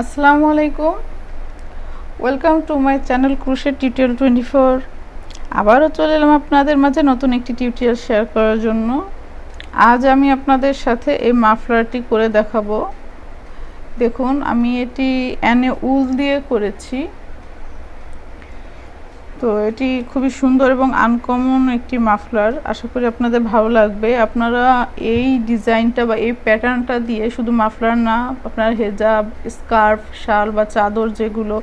আসসালামু আলাইকুম, welcome to my channel crochet tutorial 24। আবারও চলে এলাম আপনাদের মাঝে নতুন একটি টিউটোরিয়াল শেয়ার করার জন্য। আজ আমি আপনাদের সাথে এই মাফলারটি করে দেখাবো। দেখুন, আমি এটি এনে উল দিয়ে করেছি। তো এটি খুবই সুন্দর এবং আনকমন একটি মাফলার। আশা করি আপনাদের ভালো লাগবে। আপনারা এই ডিজাইনটা বা এই প্যাটার্নটা দিয়ে শুধু মাফলার না, আপনার হেজাব, স্কার্ফ, শাল বা চাদর যেগুলো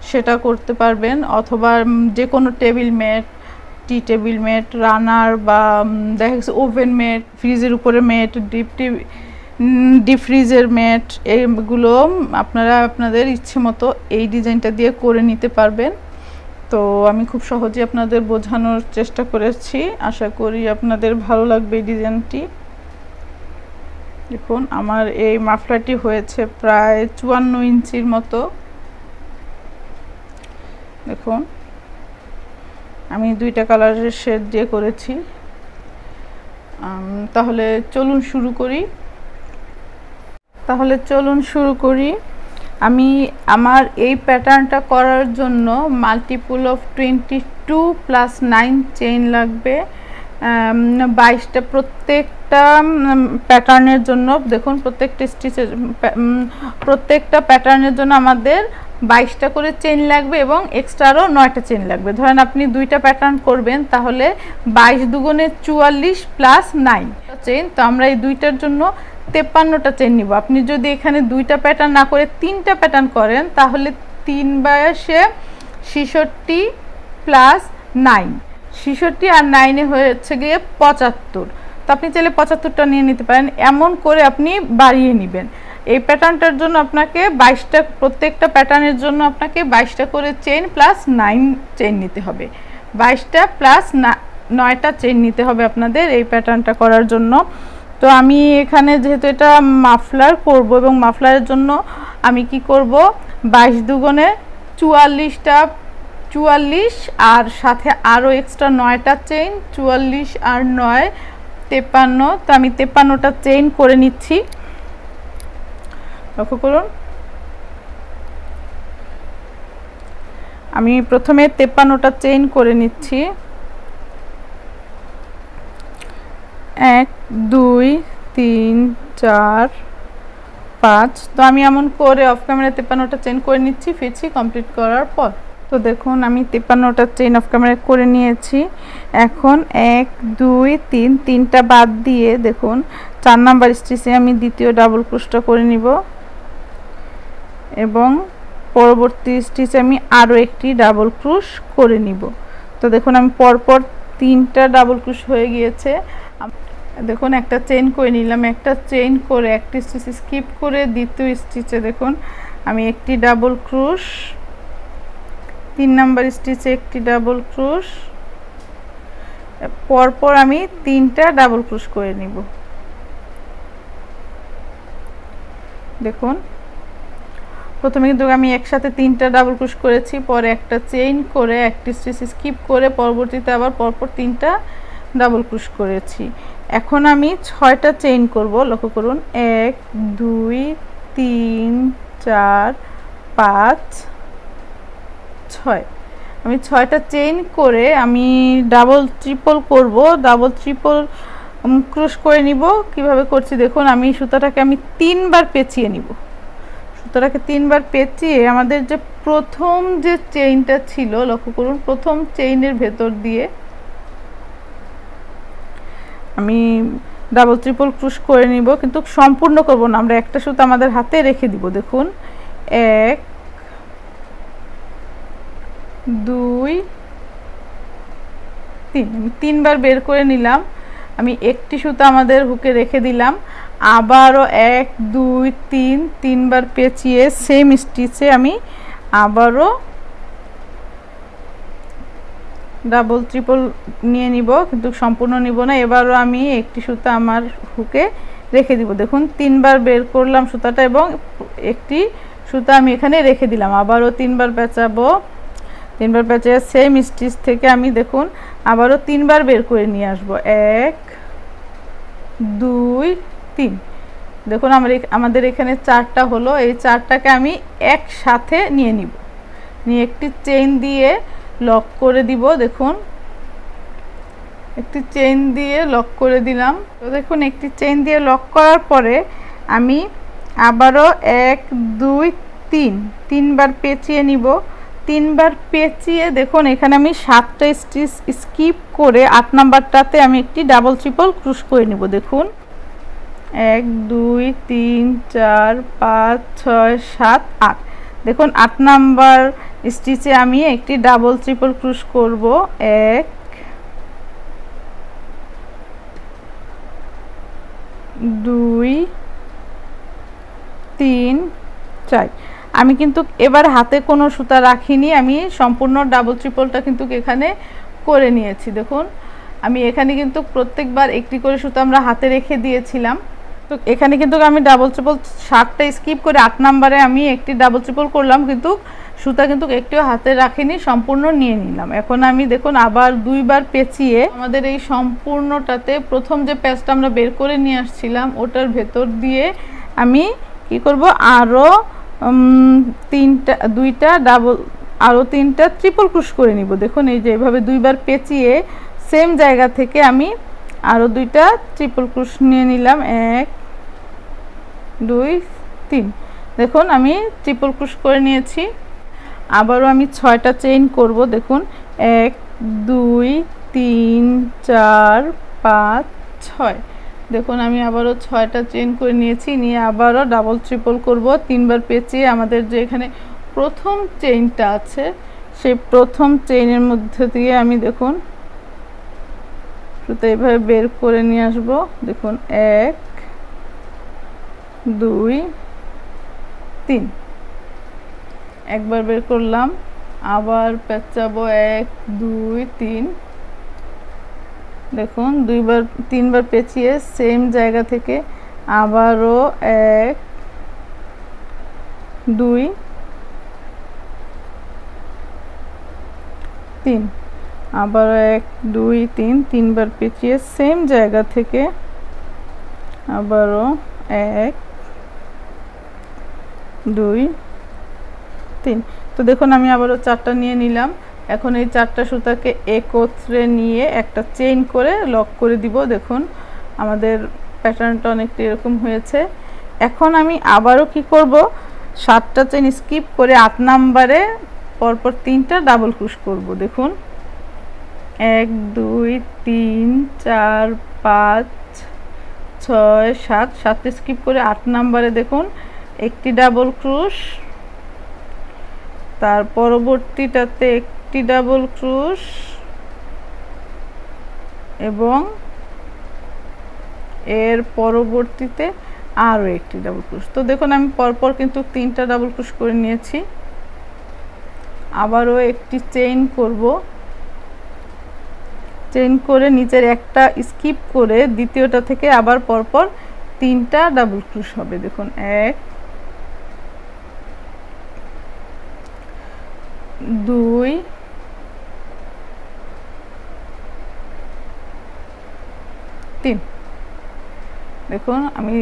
সেটা করতে পারবেন, অথবা যে কোনো টেবিল ম্যাট, টি টেবিল ম্যাট, রানার বা দেখা গেছে ওভেন ম্যাট, ফ্রিজের উপরে ম্যাট, ডিপ ফ্রিজের ম্যাট, এইগুলো আপনারা আপনাদের ইচ্ছে মতো এই ডিজাইনটা দিয়ে করে নিতে পারবেন। তো আমি খুব সহজে আপনাদের বোঝানোর চেষ্টা করেছি, আশা করি আপনাদের ভালো লাগবে এই ডিজাইনটি। দেখুন, আমার এই মাফলারটি হয়েছে প্রায় 54 ইঞ্চির মতো। দেখুন, আমি দুইটা কালারের শেড দিয়ে করেছি। তাহলে চলুন শুরু করি। আমি আমার এই প্যাটার্নটা করার জন্য মাল্টিপল অফ 22 + 9 চেইন লাগবে। 22টা প্রত্যেকটা প্যাটার্নের জন্য। দেখুন, প্রত্যেকটা প্যাটার্নের জন্য আমাদের 22টা করে চেইন লাগবে এবং এক্সট্রা আরও 9টা চেইন লাগবে। ধরেন আপনি দুইটা প্যাটার্ন করবেন, তাহলে 22 দুগুণে 44 + 9 চেইন। তো আমরা এই দুইটার জন্য 53টা চেইন নিব। আপনি যদি এখানে দুইটা প্যাটার্ন না করে 3টা প্যাটার্ন করেন, তাহলে 3 × 66 + 9, 66 আর 9 হয়েছে গিয়ে 75। তো আপনি চাইলে 75টা নিয়ে নিতে পারেন। এমন করে আপনি বাড়িয়ে নেবেন। এই প্যাটার্নটার জন্য আপনাকে 22টা, প্রত্যেকটা প্যাটার্নের জন্য আপনাকে 22টা করে চেইন + 9 চেইন নিতে হবে। 22টা + 9টা চেইন নিতে হবে আপনাদের এই প্যাটার্নটা করার জন্য। তো আমি এখানে যেহেতু এটা মাফলার করব এবং মাফলারের জন্য আমি কি করব, 22 দুগুণে 44টা, 44 আর সাথে আরও এক্সট্রা 9টা চেইন, 44 আর 9 53। তো আমি 53টা চেইন করে নিচ্ছি। লক্ষ্য করুন, আমি প্রথমে 53টা চেইন করে নিচ্ছি। 1 2 3 4 5। তো আমি এমন করে অফ ক্যামেরা 53টা চেইন করে নিচ্ছি, ফিরছি কমপ্লিট করার পর। তো দেখুন, আমি 53টা চেইন অফ ক্যামেরা করে নিয়েছি। এখন 1 2 3, 3টা বাদ দিয়ে দেখুন 4 নাম্বার স্টিচে আমি দ্বিতীয় ডাবল ক্রোশটা করে নিব এবং পরবর্তী স্টিচে আমি আরও একটি ডাবল ক্রোশ করে নিব। তো দেখুন, আমি পরপর 3টা ডাবল ক্রোশ হয়ে গিয়েছে। দেখুন, একটা চেইন করে নিলাম, একটা চেইন করে একটি স্টিচ স্কিপ করে দ্বিতীয় স্টিচে দেখুন আমি একটি ডাবল ক্রোশ, 3 নাম্বার স্টিচে একটি ডাবল ক্রোশ, পরপর আমি 3টা ডাবল ক্রোশ করে নিব। দেখুন, প্রথমে কিন্তু আমি একসাথে 3টা ডাবল ক্রোশ করেছি, পরে একটা চেইন করে একটি স্টিচ স্কিপ করে পরবর্তীতে আবার পরপর 3টা ডাবল ক্রোশ করেছি। এখন আমি 6টা চেইন করব। লক্ষ্য করুন, 1 2 3 4 5 6। আমি 6টা চেইন করে আমি ডাবল ট্রিপল করব। ডাবল ট্রিপল ক্রোশ করে নিব। কিভাবে করছি দেখুন, আমি সুতাটাকে 3বার পেঁচিয়ে নিব। সুতাটাকে 3বার পেঁচিয়ে আমাদের যে প্রথম যে চেইনটা ছিল, লক্ষ্য করুন, প্রথম চেইনের ভেতর দিয়ে আমি ডাবল ট্রিপল ক্রোশ করে নিব, কিন্তু সম্পূর্ণ করব না, আমরা একটা সুতা আমাদের হাতে রেখে দিব। দেখুন, 1 2 3, আমি 3বার বের করে নিলাম। আমি একটি সুতা আমাদের হুকে রেখে দিলাম, আবারও 1 2 3, 3বার পেঁচিয়ে সেম স্টিচে আমি আবারও ডাবল ট্রিপল নিয়ে নিব, কিন্তু সম্পূর্ণ নিব না। এবারও আমি একটি সুতা আমার হুকে রেখে দিব। দেখুন, 3বার বের করলাম সুতাটা এবং একটি সুতা আমি এখানে রেখে দিলাম। আবারও 3বার পেঁচাবো, 3বার পেঁচিয়ে সেম স্টিচ থেকে আমি দেখুন আবারও 3বার বের করে নিয়ে আসবো। 1 2 3, দেখুন আমাদের এখানে 4টা হলো, এই 4টাকে আমি একসাথে নিয়ে নিব, নিয়ে একটি চেইন দিয়ে লক করে দিব। দেখুন একটি চেইন দিয়ে লক করে দিলাম। তো দেখুন একটি চেইন দিয়ে লক করার পরে আমি আবারও 1 2 3 তিনবার পেঁচিয়ে নিব। তিনবার পেঁচিয়ে দেখুন এখানে আমি 7টা স্টিচ স্কিপ করে 8 নাম্বারটাতে আমি একটি ডাবল ট্রিপল ক্রুশ করে নিব। দেখুন 1 2 3 4 5 6 7 8। দেখুন 8 নাম্বার স্টিচে আমি একটি ডাবল ট্রিপল ক্রুশ করব। 1 2 3 4। আমি কিন্তু এবার হাতে কোনো সুতা রাখিনি, আমি সম্পূর্ণ ডাবল ট্রিপলটা কিন্তু এখানে করে নিয়েছি। দেখুন আমি এখানে কিন্তু প্রত্যেকবার একটি করে সুতা আমরা হাতে রেখে দিয়েছিলাম। তো এখানে কিন্তু আমি ডাবল ট্রিপল 7টা স্কিপ করে 8 নাম্বারে আমি একটি ডাবল ট্রিপল করলাম, কিন্তু সুতা কিন্তু একটিও হাতে রাখিনি, সম্পূর্ণ নিয়ে নিলাম। এখন আমি দেখুন আবার 2বার পেঁচিয়ে আমাদের এই সম্পূর্ণটাতে প্রথম যে প্যাচটা আমরা বের করে নিয়ে আসছিলাম ওটার ভেতর দিয়ে আমি কি করব, আরও 2টা ডাবল, আরও 3টা ট্রিপল ক্রুশ করে নিব। দেখুন এই যে এইভাবে 2বার পেঁচিয়ে সেম জায়গা থেকে আমি আরও 2টা ট্রিপল ক্রুশ নিয়ে নিলাম। 1 2 3। দেখুন আমি ট্রিপল ক্রুশ করে নিয়েছি। আবারও আমি 6টা চেইন করব। দেখুন 1 2 3 4 5 6। দেখুন আমি আবারও 6টা চেইন করে নিয়েছি, নিয়ে আবারও ডাবল ট্রিপল করব। 3বার পেঁচিয়ে আমাদের যে এখানে প্রথম চেইনটা আছে সেই প্রথম চেইনের মধ্যে দিয়ে আমি দেখুন সুতো এইভাবে বের করে নিয়ে আসব। দেখুন 1 2 3। একবার বের করলাম, আবার পেঁচাবো 1 2 3। দেখুন 3বার পেঁচিয়ে সেম জায়গা থেকে আবারও 1 2 3, আবারও 1 2 3, 3বার পেঁচিয়ে সেম জায়গা থেকে আবারও 1 2 3। তো দেখুন আমি আবারও 4টা নিয়ে নিলাম। এখন এই 4টা সুতাকে একত্রে নিয়ে একটা চেইন করে লক করে দিব। দেখুন আমাদের প্যাটার্নটা অনেকটা এরকম হয়েছে। এখন আমি আবারও কি করব, 7টা চেইন স্কিপ করে 8 নাম্বারে পরপর 3টা ডাবল ক্রুশ করব। দেখুন 1 2 3 4 5 6 7, 7টা স্কিপ করে 8 নাম্বারে দেখুন একটি ডাবল ক্রুশ, তার পরবর্তীটাতে একটি ডাবল ক্রুশ এবং এর পরবর্তীতে আরও একটি ডাবল ক্রুশ। তো দেখুন আমি পরপর কিন্তু 3টা ডাবল ক্রুশ করে নিয়েছি। আবারও একটি চেইন করব, চেইন করে নিচের একটা স্কিপ করে দ্বিতীয়টা থেকে আবার পরপর 3টা ডাবল ক্রুশ হবে। দেখুন 1 2 3। দেখুন আমি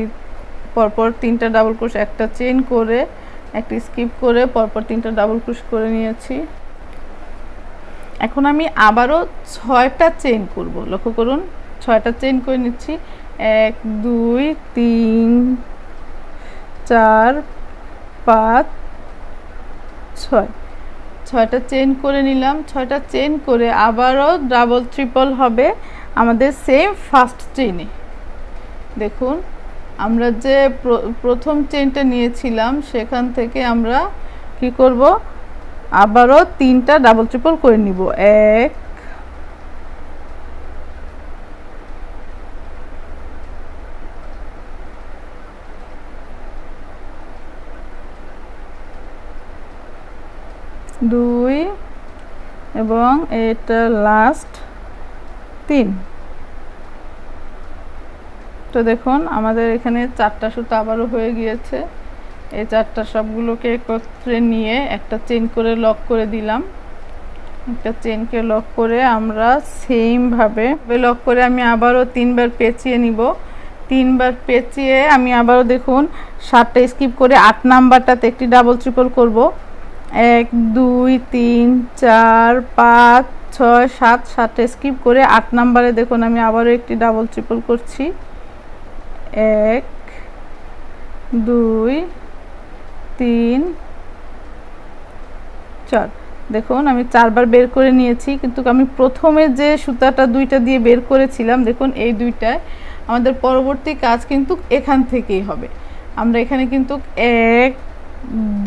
পরপর 3টা ডাবল ক্রোশ, একটা চেইন করে একটা স্কিপ করে পরপর 3টা ডাবল ক্রোশ করে নিয়েছি। এখন আমি আবারও 6টা চেইন করব। লক্ষ্য করুন 6টা চেইন করে নিচ্ছি। 1 2 3 4 5 6, 6টা চেইন করে নিলাম। 6টা চেইন করে আবারও ডাবল ট্রিপল হবে আমাদের সেম ফার্স্ট চেইনে। দেখুন আমরা যে প্রথম চেইনটা নিয়েছিলাম সেখান থেকে আমরা কি করব, আবারও 3টা ডাবল ট্রিপল করে নিব। 1 2 এবং এটা লাস্ট 3। তো দেখুন আমাদের এখানে 4টা সুতো আবারও হয়ে গিয়েছে। এই 4টা সবগুলোকে একত্রে নিয়ে একটা চেইন করে লক করে দিলাম। একটা চেইনকে লক করে আমরা সেম ভাবে লক করে আমি আবারও 3বার পেঁচিয়ে নিব। তিনবার পেঁচিয়ে আমি আবারও দেখুন 7টা স্কিপ করে 8 নাম্বারটাতে একটি ডাবল ট্রিপল করব। 1 2 3 4 5 6 7, 7টা স্কিপ করে 8 নাম্বারে দেখুন আমি আবারও একটি ডাবল ট্রিপল করছি। 1 2 3 4, দেখুন আমি 4বার বের করে নিয়েছি, কিন্তু আমি প্রথমে যে সুতাটা 2টা দিয়ে বের করেছিলাম দেখুন এই 2টায় আমাদের পরবর্তী কাজ কিন্তু এখান থেকেই হবে। আমরা এখানে কিন্তু 1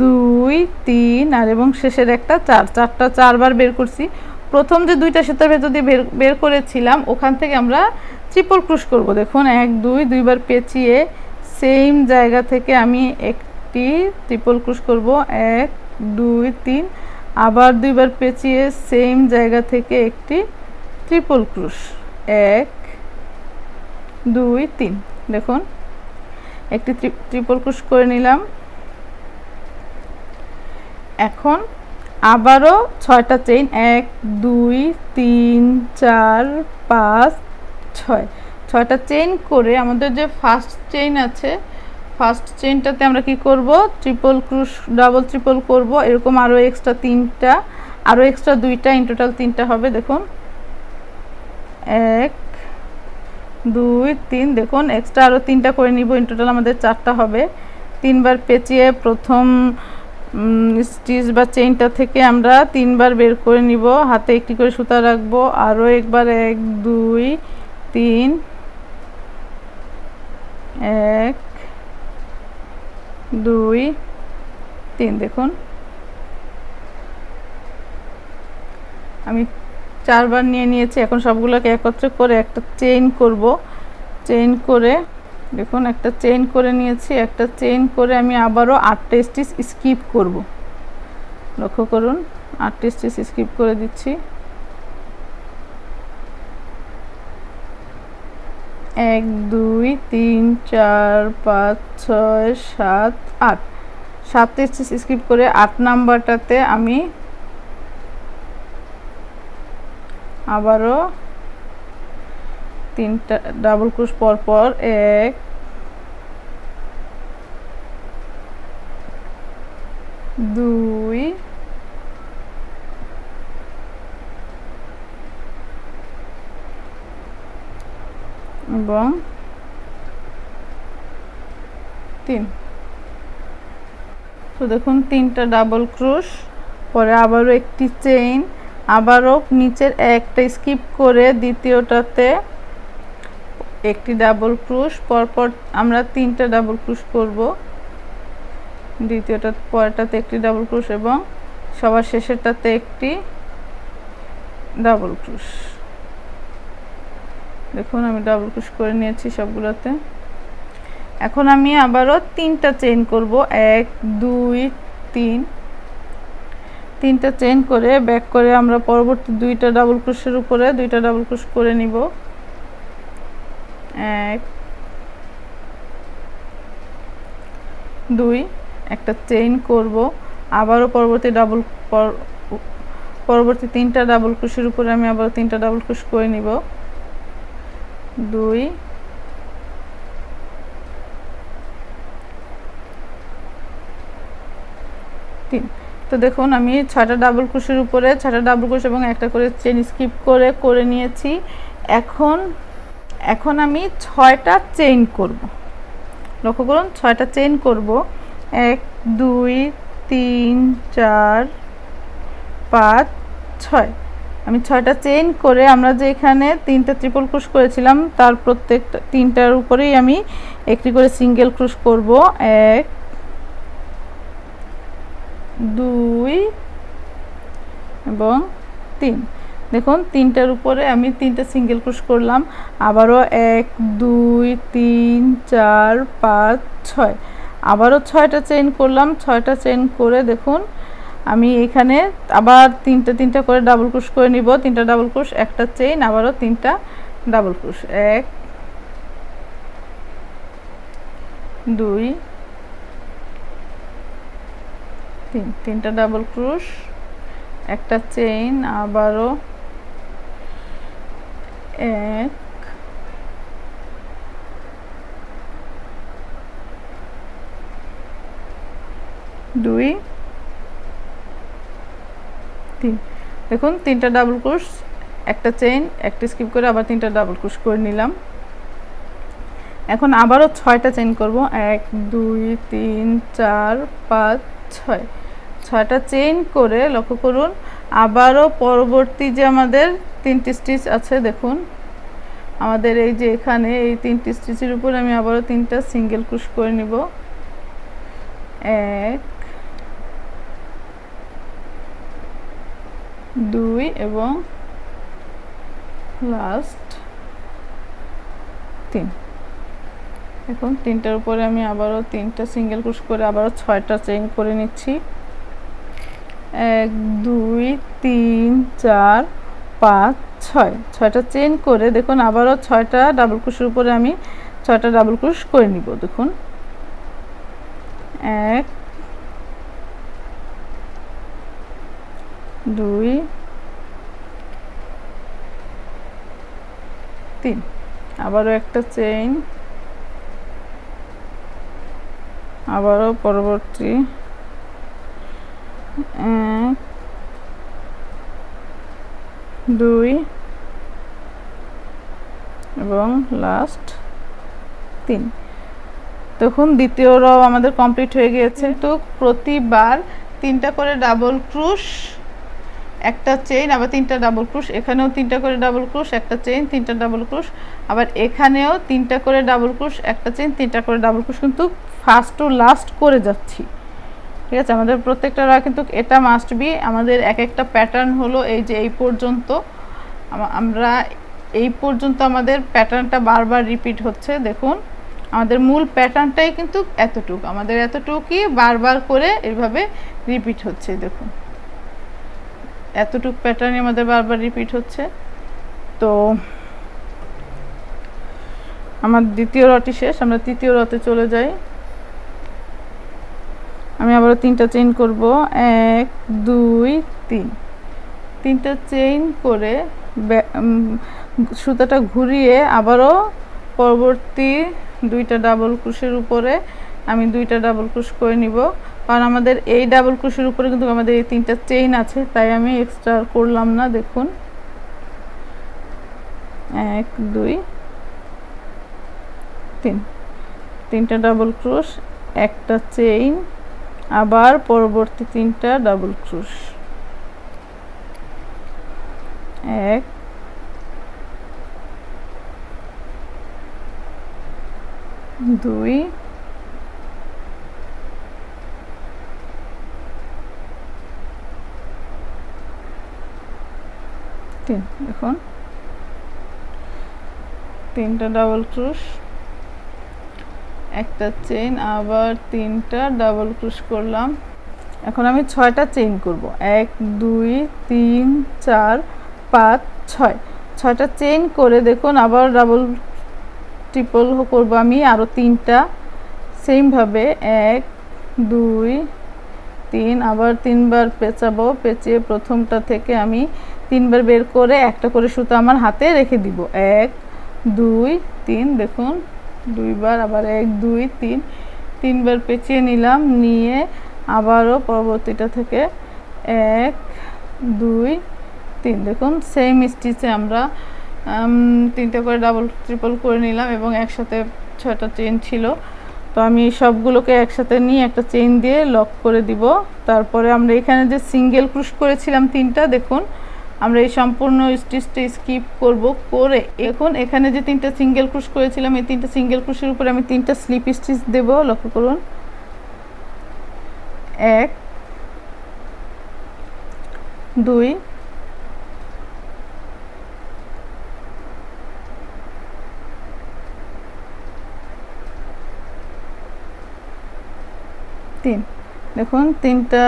2 3 আর এবং শেষের একটা 4, 4টা 4বার বের করছি। প্রথম যে 2টা সুতার ভেতর দিয়ে বের করেছিলাম ওখান থেকে আমরা ট্রিপল ক্রুশ করব। দেখুন 1 2 দুইবার পেঁচিয়ে সেম জায়গা থেকে আমি একটি ট্রিপল ক্রুশ করব। 1 2 3, আবার দুইবার পেঁচিয়ে সেম জায়গা থেকে একটি ট্রিপল ক্রুশ। 1 2 3, দেখুন একটি ট্রিপল ক্রুশ করে নিলাম। এখন আবারও 6টা চেইন 1 2 3 4 5 6, 6টা চেইন করে আমাদের যে ফার্স্ট চেইন আছে ফার্স্ট চেইনটাতে আমরা কি করব, ট্রিপল ক্রুশ ডাবল ট্রিপল করব। এরকম আরও এক্সট্রা 3টা, আরও এক্সট্রা 2টা, ইন টোটাল 3টা হবে। দেখুন 1 2 3, দেখুন এক্সট্রা আরও 3টা করে নিব, ইন টোটাল আমাদের 4টা হবে। 3বার পেঁচিয়ে প্রথম স্টিচ বা চেইনটা থেকে আমরা 3বার বের করে নিব, হাতে একটি করে সুতা রাখবো। আরও একবার 1 2 3 1 2 3, দেখুন আমি 4বার নিয়ে নিয়েছি। এখন সবগুলোকে একত্রে করে একটা চেইন করব। চেইন করে দেখুন একটা চেইন করে নিয়েছি, একটা চেইন করে আমি আবারও 8টা স্টিচ স্কিপ করব। লক্ষ্য করুন 8টা স্টিচ স্কিপ করে দিচ্ছি। 1 2 3 4 5 6 7 8, 7টা স্টিচ স্কিপ করে 8 নাম্বারটাতে আমি আবারও 3টা ডাবল ক্রোশ পর পর 1 2 এবং 3। তো দেখুন 3টা ডাবল ক্রোশ পরে আবারও একটি চেইন, আবারও নিচের একটা স্কিপ করে দ্বিতীয়টাতে একটি ডাবল ক্রোশ, পরপর আমরা 3টা ডাবল ক্রোশ করব। দ্বিতীয়টা পরেরটাতে একটি ডাবল ক্রোশ এবং সবার শেষেরটাতে একটি ডাবল ক্রোশ। দেখুন আমি ডাবল ক্রোশ করে নিয়েছি সবগুলোতে। এখন আমি আবারও 3টা চেইন করব, 1 2 3, 3টা চেইন করে ব্যাক করে আমরা পরবর্তী 2টা ডাবল ক্রোশের উপরে 2টা ডাবল ক্রোশ করে নিব। 1 2, একটা চেইন করব, আবারও পরবর্তী 3টা ডাবল ক্রোশের উপরে আমি আবার 3টা ডাবল ক্রোশ করে নিব। 2 3। তো দেখুন আমি 6টা ডাবল ক্রোশের উপরে 6টা ডাবল ক্রোশ এবং একটা করে চেইন স্কিপ করে নিয়েছি। এখন আমি 6টা চেইন করব। লক্ষ্য করুন 6টা চেইন করব, 1 2 3 4 5 6। আমি 6টা চেইন করে আমরা যে এখানে 3টা ট্রিপল ক্রোশ করেছিলাম তার প্রত্যেকটা 3টার উপরেই আমি একটি করে সিঙ্গেল ক্রোশ করব। 1 2 এবং 3। দেখুন 3টার উপরে আমি 3টা সিঙ্গেল ক্রোশ করলাম, আবারও 1 2 3 4 5 6, আবারও 6টা চেইন করলাম। 6টা চেইন করে দেখুন আমি এখানে আবার 3টা করে ডাবল ক্রোশ করে নিব। 3টা ডাবল ক্রোশ, একটা চেইন, আবারও 3টা ডাবল ক্রোশ, 1 2 3, 3টা ডাবল ক্রোশ, একটা চেইন, আবারও 1 2 3 দেখুন তিনটা ডাবল ক্রোশ, একটা চেইন, একটা স্কিপ করে আবার তিনটা ডাবল ক্রোশ করে নিলাম। এখন আবারও 6টা চেইন করব, 1 2 3 4 5 6, 6টা চেইন করে লক্ষ্য করুন আবারও পরবর্তী যে আমাদের 3টি স্টিচ আছে, দেখুন আমাদের এই যে এখানে এই 3টি স্টিচের উপর আমি আবারও 3টা সিঙ্গেল ক্রোশ করে নিব। 1 2 এবং লাস্ট 3। এখন 3টার উপরে আমি আবারও 3টা সিঙ্গেল ক্রোশ করে আবারও 6টা চেইন করে নিচ্ছি। 1 2 3 4 5 6, 6টা চেইন করে দেখুন আবারও 6টা ডাবল ক্রোশের উপরে আমি 6টা ডাবল ক্রোশ করে নিব। দেখুন 1 2 3, আবারও একটা চেইন, আবারও পরবর্তী 1 2 এবং লাস্ট 3। তখন দ্বিতীয় র আমাদের কমপ্লিট হয়ে গিয়েছে। তো প্রতিবার 3টা করে ডাবল ক্রোশ, একটা চেইন, আবার 3টা ডাবল ক্রোশ, এখানেও 3টা করে ডাবল ক্রোশ, একটা চেইন, 3টা ডাবল ক্রোশ, আবার এখানেও 3টা করে ডাবল ক্রোশ, একটা চেইন, 3টা করে ডাবল ক্রোশ কিন্তু ফার্স্ট টু লাস্ট করে যাচ্ছি। ঠিক আছে, আমাদের প্রত্যেকটা র কিন্তু এটা মাস্ট বি। আমাদের এক একটা প্যাটার্ন হলো এই যে এই পর্যন্ত, আমরা এই পর্যন্ত আমাদের প্যাটার্নটা বারবার রিপিট হচ্ছে। দেখুন আমাদের মূল প্যাটার্নটাই কিন্তু এতটুক, আমাদের এতটুকুই বারবার করে এইভাবে রিপিট হচ্ছে। দেখুন এতটুক প্যাটার্নই আমাদের বারবার রিপিট হচ্ছে। তো আমার দ্বিতীয় রটি শেষ, আমরা তৃতীয় রতে চলে যাই। আমি আবারও 3টা চেইন করব, 1 2 3, 3টা চেইন করে সুতাটা ঘুরিয়ে আবারও পরবর্তী 2টা ডাবল ক্রোশের উপরে আমি 2টা ডাবল ক্রোশ করে নিব, কারণ আমাদের এই ডাবল ক্রোশের উপরে কিন্তু আমাদের এই 3টা চেইন আছে, তাই আমি এক্সট্রা করলাম না। দেখুন 1 2 3, 3টা ডাবল ক্রোশ, একটা চেইন, আবার পরবর্তী 3টা ডাবল ক্রোশ, 1 2 3। এখন 3টা ডাবল ক্রোশ, একটা চেইন, আবার 3টা ডাবল ক্রোশ করলাম। এখন আমি 6টা চেইন করব, 1 2 3 4 5 6, 6টা চেইন করে দেখুন আবার ডাবল ট্রিপল করব আমি আরও 3টা সেমভাবে, 1 2 3, আবার 3বার পেঁচাবো, পেঁচিয়ে প্রথমটা থেকে আমি 3বার বের করে একটা করে সুতা আমার হাতে রেখে দিব। 1 2 3, দেখুন 2বার, আবার 1 2 3, 3বার পেঁচিয়ে নিলাম, নিয়ে আবারও পরবর্তীটা থেকে 1 2 3, দেখুন সেম স্টিচে আমরা 3টা করে ডাবল ট্রিপল করে নিলাম এবং একসাথে 6টা চেইন ছিল। তো আমি সবগুলোকে একসাথে নিয়ে একটা চেইন দিয়ে লক করে দিব। তারপরে আমরা এখানে যে সিঙ্গেল ক্রোশ করেছিলাম 3টা, দেখুন আমরা এই সম্পূর্ণ স্টিচটা স্কিপ করব, করে এখন এখানে যে 3টা সিঙ্গেল ক্রোশ করেছিলাম এই 3টা সিঙ্গেল ক্রোশের উপরে আমি 3টা স্লিপ স্টিচ দেব। লক্ষ্য করুন 1 2 3, দেখুন 3টা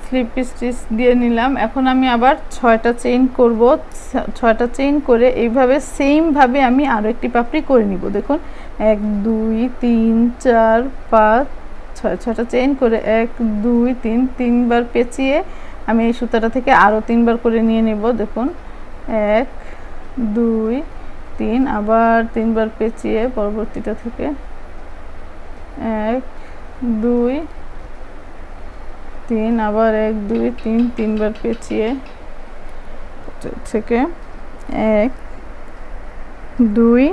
স্লিপ স্টিচ দিয়ে নিলাম। এখন আমি আবার 6টা চেইন করব, 6টা চেইন করে এইভাবে সেমভাবে আমি আরও একটি পাপড়ি করে নিব। দেখুন 1 2 3 4 5 6, 6টা চেইন করে 1 2 3, 3বার পেঁচিয়ে আমি এই সুতাটা থেকে আরও 3বার করে নিয়ে নেব। দেখুন 1 2 3, আবার 3বার পেঁচিয়ে পরবর্তীটা থেকে 1 2 তিন, আবার 1 2 3 তিনবার পেঁচিয়ে থেকে 1 2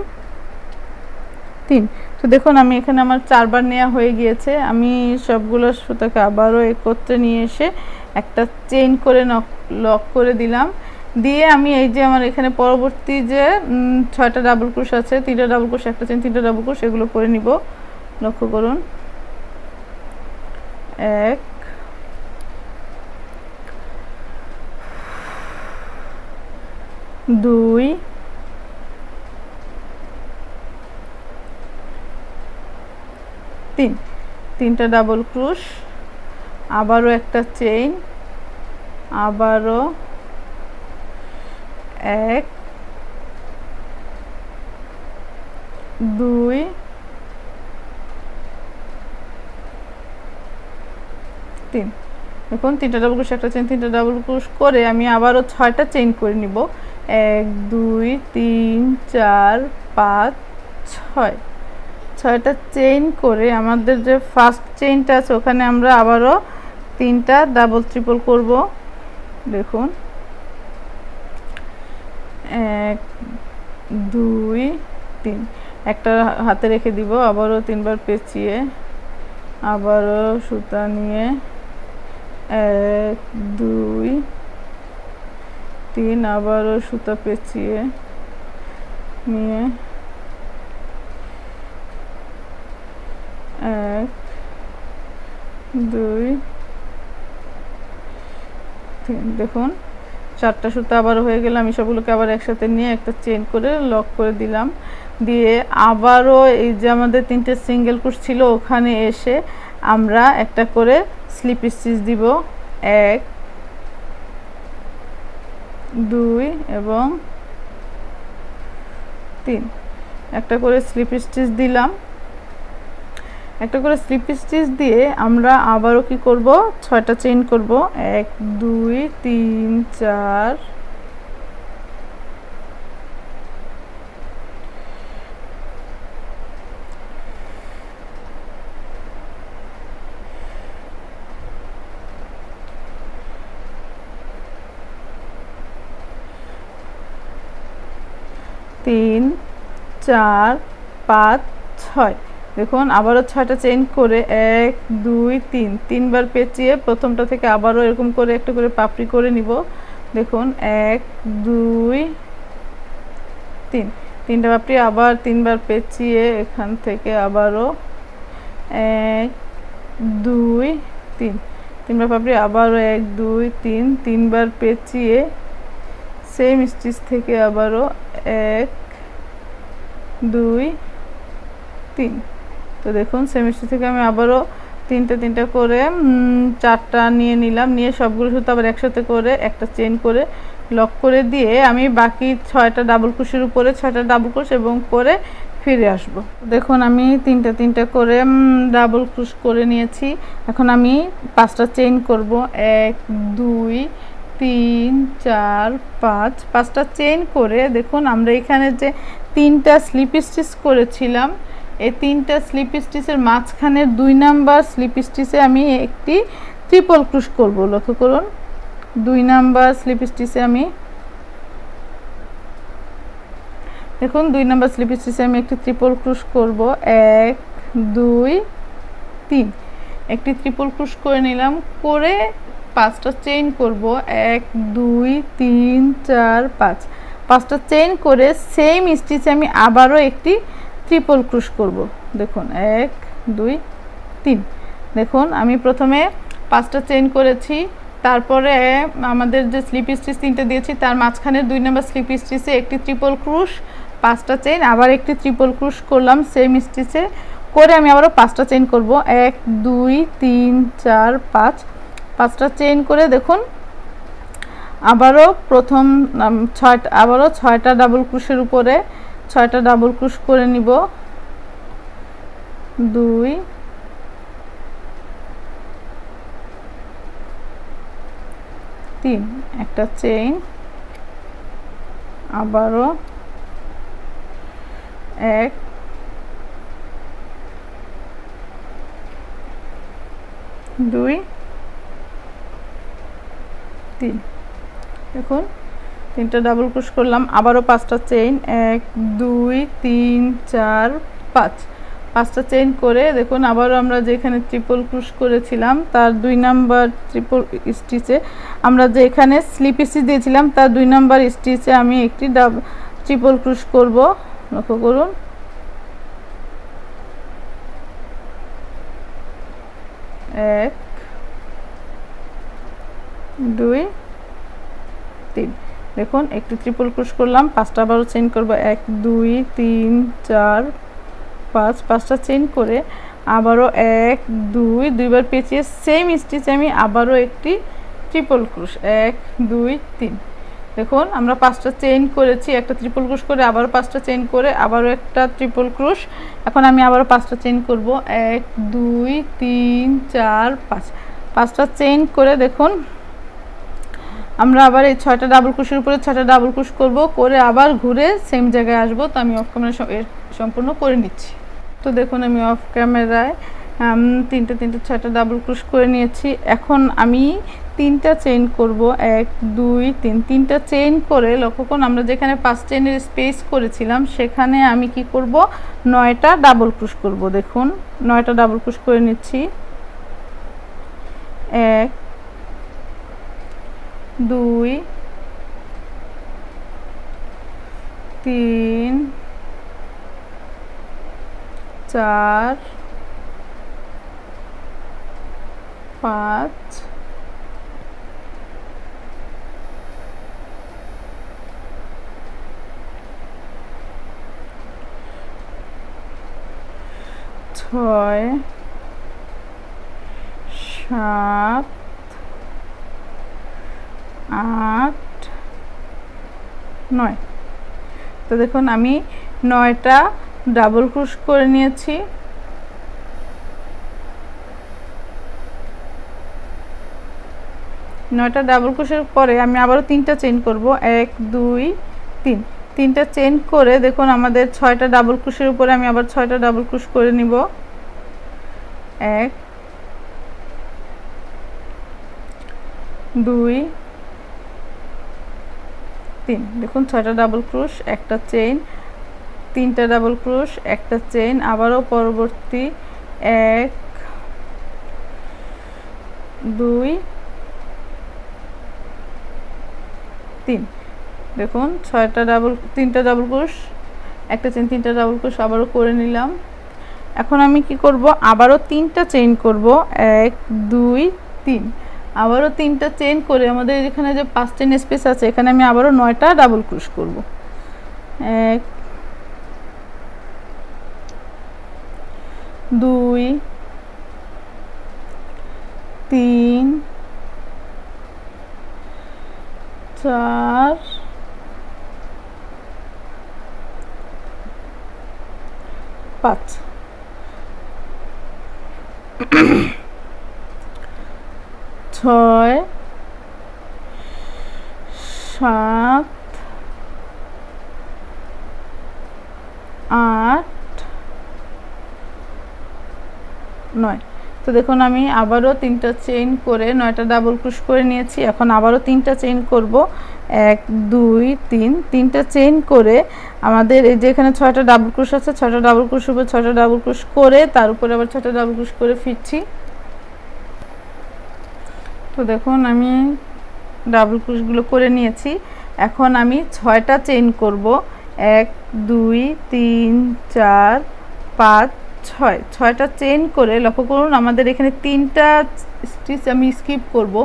3। তো দেখুন আমি এখানে আমার 4 বার নেওয়া হয়ে গিয়েছে। আমি সবগুলো সুতাকে আবারও একত্রে নিয়ে এসে একটা চেইন করে লক করে দিলাম। দিয়ে আমি এই যে আমার এখানে পরবর্তী যে 6টা ডাবল ক্রোশ আছে, 3টা ডাবল ক্রোশ, একটা চেইন, 3টা ডাবল ক্রোশ, এগুলো করে নিব। লক্ষ্য করুন, 1 2 3, 3টা ডাবল ক্রোশ, আবারও একটা চেইন, আবারও 1 2 3। দেখুন 3টা ডাবল ক্রোশ, একটা চেইন, 3টা ডাবল ক্রোশ করে আমি আবারও 6টা চেইন করে নিব। 1 2 3 4 5 6, 6টা চেইন করে আমাদের যে ফার্স্ট চেইনটা আছে ওখানে আমরা আবারও 3টা ডাবল ট্রিপল করব। দেখুন 1 2 3, একটা হাতে রেখে দিব, আবারও 3বার পেঁচিয়ে, আবারও সুতা নিয়ে 1 2 3, আবারও সুতা পেঁচিয়ে নিয়ে 1 2 3। দেখুন 4টা সুতা আবার হয়ে গেল। আমি সবগুলোকে আবার একসাথে নিয়ে একটা চেইন করে লক করে দিলাম। দিয়ে আবারও এই যে আমাদের 3টে সিঙ্গেল ক্রোশ ছিল ওখানে এসে আমরা একটা করে স্লিপ স্টিচ দিব, 1 2 এবং 3, একটা করে স্লিপ স্টিচ দিলাম। একটা করে স্লিপ স্টিচ দিয়ে আমরা আবারও কি করব, 6টা চেইন করব, 1 2 3 4 3 4 5 6। দেখুন আবারও 6টা চেইন করে 1 2 3, 3বার পেঁচিয়ে প্রথমটা থেকে আবারও এরকম করে একটা করে পাপড়ি করে নিব। দেখুন 1 2 3, 3টা পাপড়ি আবার 3বার পেঁচিয়ে এখান থেকে আবারও 1 2 3, 3বার পাপড়ি আবারও 1 2 3, 3বার পেঁচিয়ে সেম স্টিচ থেকে আবারও 1 2 3। তো দেখুন সেম স্টিচ থেকে আমি আবারও 3টা করে 4টা নিয়ে নিলাম, নিয়ে সবগুলো সুতো আবার একসাথে করে একটা চেইন করে লক করে দিয়ে আমি বাকি 6টা ডাবল ক্রোশের উপরে 6টা ডাবল ক্রোশ এবং করে ফিরে আসব। দেখুন আমি 3টা করে ডাবল ক্রোশ করে নিয়েছি। এখন আমি 5টা চেইন করব, 1 2 3 4 5, 5টা চেইন করে দেখুন আমরা এখানে যে 3টা স্লিপ স্টিচ করেছিলাম এই 3টা স্লিপ স্টিচের মাঝখানের 2 নাম্বার স্লিপ স্টিচে আমি একটি ট্রিপল ক্রোশ করব। লক্ষ্য করুন 2 নাম্বার স্লিপ স্টিচে আমি দেখুন 2 নাম্বার স্লিপ স্টিচে আমি একটি ট্রিপল ক্রোশ করব, 1 2 3, একটি ট্রিপল ক্রোশ করে নিলাম, করে 5টা চেইন করব, 1 2 3 4 5, 5টা চেইন করে সেম স্টিচে আমি আবারও একটি ট্রিপল ক্রোশ করব। দেখুন 1 2 3। দেখুন আমি প্রথমে 5টা চেইন করেছি, তারপরে আমাদের যে স্লিপ স্টিচ 3টা দিয়েছি তার মাঝখানে 2 নাম্বার স্লিপ স্টিচে একটি ট্রিপল ক্রোশ, 5টা চেইন, আবার একটি ট্রিপল ক্রোশ করলাম সেম স্টিচে করে আমি আবারও 5টা চেইন করব, 1 2 3 4 5, 5টা চেইন করে দেখুন আবারও প্রথম 6টা ডাবল ক্রোশের উপরে 6টা ডাবল ক্রোশ করে নিব, 2 3, একটা চেইন, আবারও 1 2 3 দেখুন তিনটা ডাবল ক্রোশ করলাম, আবারও 5টা চেইন, 1 2 3 4 5, 5টা চেইন করে দেখুন আবারও আমরা যেখানে ট্রিপল ক্রোশ করেছিলাম তার 2 নাম্বার ট্রিপল স্টিচে, আমরা যে এখানে স্লিপ স্টিচ দিয়েছিলাম তার 2 নাম্বার স্টিচে আমি একটি ট্রিপল ক্রোশ করব। লক্ষ্য করুন, 1 2 3, দেখুন একটি ট্রিপল ক্রোশ করলাম, 5টা আবারও চেইন করব, 1 2 3 4 5, 5টা চেইন করে আবারও 1 2 দুইবার পেঁচিয়ে সেম স্টিচ আমি আবারও একটি ট্রিপল ক্রোশ, 1 2 3, দেখুন আমরা 5টা চেইন করেছি, একটা ট্রিপল ক্রোশ করে আবারও 5টা চেইন করে আবারও একটা ট্রিপল ক্রোশ। এখন আমি আবারও 5টা চেইন করব, 1 2 3 4 5, 5টা চেইন করে দেখুন আমরা আবার এই 6টা ডাবল ক্রোশের উপরে 6টা ডাবল ক্রোশ করব, করে আবার ঘুরে সেম জায়গায় আসব। তো আমি অফ ক্যামেরা সম্পূর্ণ করে নিচ্ছি। তো দেখুন আমি অফ ক্যামেরায় 6টা ডাবল ক্রোশ করে নিয়েছি। এখন আমি 3টা চেইন করব, 1 2 3, 3টা চেইন করে লক্ষ্য করুন আমরা যেখানে 5 চেইনের স্পেস করেছিলাম সেখানে আমি কি করব, 9টা ডাবল ক্রোশ করব। দেখুন 9টা ডাবল ক্রোশ করে নিচ্ছি, 1 2 3 4 5 6 7 8 9। তো দেখুন আমি 9টা ডাবল ক্রোশ করে নিয়েছি। নয়টা ডাবল ক্রোশের পরে আমি আবারও 3টা চেইন করব, 1 2 3, 3টা চেইন করে দেখুন আমাদের 6টা ডাবল ক্রোশের উপরে আমি আবার 6টা ডাবল ক্রোশ করে নিব, 1 2 3, দেখুন 6টা ডাবল ক্রোশ, একটা চেইন, 3টা ডাবল ক্রোশ, একটা চেইন, আবারও পরবর্তী 1 2 3, দেখুন 3টা ডাবল ক্রোশ, একটা চেইন, 3টা ডাবল ক্রোশ আবারও করে নিলাম। এখন আমি কি করব, আবারও 3টা চেইন করব, 1 2 3, আবারও 3টা চেইন করে আমাদের এখানে যে 5 চেইন স্পেস আছে এখানে আমি আবারও 9টা ডাবল ক্রোশ করব, 1 2 3 4 5, 6 7 8 9। তো দেখুন আমি আবারও 3টা চেইন করে 9টা ডাবল ক্রোশ করে নিয়েছি। এখন আবারও 3টা চেইন করব, 1 2 3, 3টা চেইন করে আমাদের এই যে এখানে 6টা ডাবল ক্রোশ আছে, 6টা ডাবল ক্রোশ উপরে 6টা ডাবল ক্রোশ করে তার উপরে আবার 6টা ডাবল ক্রোশ করে ফিরছি। তো দেখুন আমি ডাবল ক্রোশগুলো করে নিয়েছি। এখন আমি 6টা চেইন করব, 1 2 3 4 5 6, 6টা চেইন করে লক্ষ্য করুন আমাদের এখানে 3টা স্টিচ আমি স্কিপ করব।